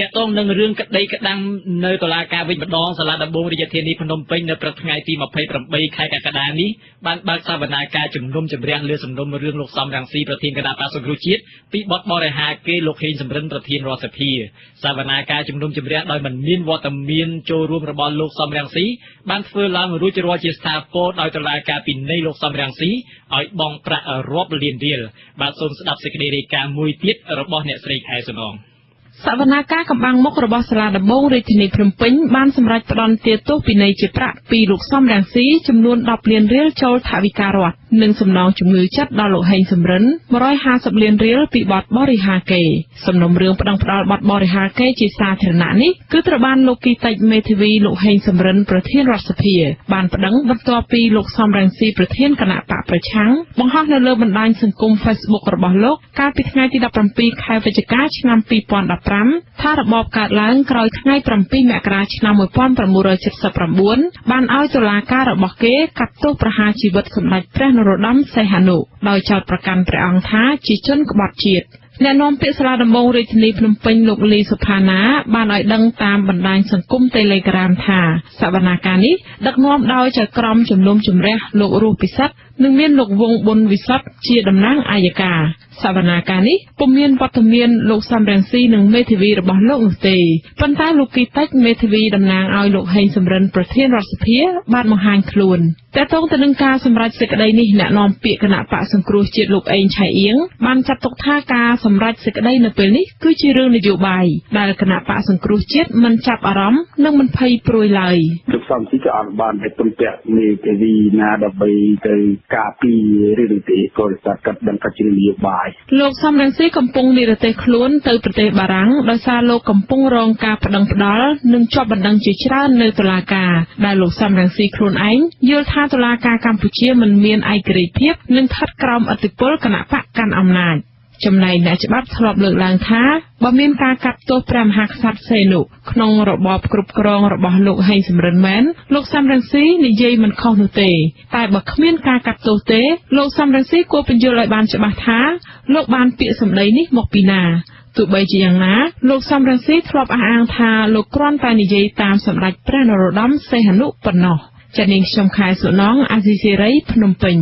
តាក់ទងនឹងរឿងក្តីក្តាំងនៅតុលាការវិញម្ដងសាលាដំបងរាជធានីភ្នំពេញនៅព្រឹកថ្ងៃទី28ខែកក្កដានេះបានបើកសវនាការជំនុំជម្រះលើសំណុំរឿងលោកសំរងស៊ីប្រធានគណៈបក្សសង្គ្រោះជាតិពីបទបរិហាគេលោកហេងសំរិនប្រធានរដ្ឋសភាសវនាការជំនុំជម្រះដោយមិនមានវត្តមានចូលរួមរបស់លោកសំរងស៊ីបានធ្វើឡើងរួចរាល់ជាស្ថាពរដោយតុលាការពិន័យលោកសំរងស៊ីឲ្យបង់ប្រាក់រាប់លានរៀលបាទសូមស្ដាប់សេចក្តីរាយការណ៍មួយទៀតរបស់អ្នកស្រីខែសំណងសវនាការកំបាំងមុខរបស់សាលាដំបងរាជធានីភ្នំពេញបានសម្រេចផ្តន្ទាទោសពិន័យជាប្រាក់ពីលោកសំរងស៊ីចំនួន10លានរៀលចូលថវិការដ្ឋនិងសំណងជំងឺចិត្តដល់លោកហេងសំរិន150លានរៀលពីបទបរិហាកេសំណុំរឿងប្តឹងផ្តល់បទបរិហាកេជាសាធារណៈនេះគឺត្រូវបានលោកគីតិចមេធាវីលោកហេងសំរិនប្រធានរដ្ឋសភាបានប្តឹងបន្ទាប់ពីលោកសំរងស៊ីប្រធានគណៈបកប្រឆាំងបង្ហោះនៅលើបណ្ដាញសង្គម Facebook របស់លោកកាលពីថ្ងៃទី17ខែវិច្ឆិកាឆ្នាំ2015ថារបបកើតឡើងក្រោយថ្ងៃ7មករាឆ្នាំ1979បានឲ្យតុលាការរបស់គេកាត់ទោសប្រហារជីវិតសម្ដេចព្រះនរោត្តមសីហនុដោយចោទប្រកាន់ព្រះអង្គថាជាជនក្បត់ជាតិអ្នកនាំពាក្យសាលាដំបងរាជធានីភ្នំពេញលោកលីសុផាណាបានឲ្យដឹងតាមបណ្ដាញសង្គម Telegram ថាសវនាការនេះដឹកនាំដោយចៅក្រមជំនុំជម្រះលោករស់ពិសិដ្ឋនិងមានលោកវងប៊ុនវិសុទ្ធជាតំណាងអัยការសវនាការនេះពុំមានវត្តមានលោកសំរងស៊ីនិងមេធាវីរបស់លោកនោះទេប៉ុន្តែលោកគីតិចមេធាវីតំណាងឲ្យលោកហេងសំរិនប្រធានរដ្ឋសភាបានបង្ហាញខ្លួនតែតងទៅនឹងការសម្រេចសេចក្តីនេះអ្នកនាំពាក្យគណៈបកសង្គ្រោះជាតិលោកអេងឆៃអៀងបានចាត់ទុកថាការសម្រេចសេចក្តីនៅពេលនេះគឺជារឿងនយោបាយដែលគណៈបកសង្គ្រោះជាតិមិនចាប់អារម្មណ៍និងមិនភ័យព្រួយឡើយលោកសំស៊ីក៏អត់បានទៅទំពាក់មេធាវីណាដើម្បីទៅការពីឬទេក៏ស្កាត់ដឹងថាជានយោបាយលោកសំរងស៊ីកំពុងនិរទេសខ្លួនទៅប្រទេសបារាំងដោយសារលោកកំពុងរងការប្តឹងផ្តល់និងជាប់បណ្តឹងជាច្រើននៅតុលាការដែលលោកសំរងស៊ីខ្លួនឯងយល់ថាតុលាការកម្ពុជាមិនមានឯករាជ្យភាពនិងស្ថិតក្រោមឥទ្ធិពលគណៈបកកាន់អំណាចចំណែកអ្នកច្បាប់ធ្លាប់លើកឡើងថាបើមានការកាត់ទោសព្រះមហាក្សត្រសីហនុក្នុងរបបគ្រប់គ្រងរបស់លោកហេងសំរិនមែនលោកសំរងស៊ីនិយាយមិនខុសនោះទេតែបើគ្មានការកាត់ទោសទេលោកសំរងស៊ីគួរបញ្យល់ឲ្យបានច្បាស់ថាលោកបានពាក្យសម្ដីនេះមកពីណាទោះបីជាយ៉ាងណាលោកសំរងស៊ីធ្លាប់អះអាងថាលោកគ្រាន់តែនិយាយតាមសម្ដេចព្រះនរោត្តមសីហនុប៉ុណ្ណោះចា៎នាងខ្ញុំខែសុណងអាស៊ីសេរីភ្នំពេញ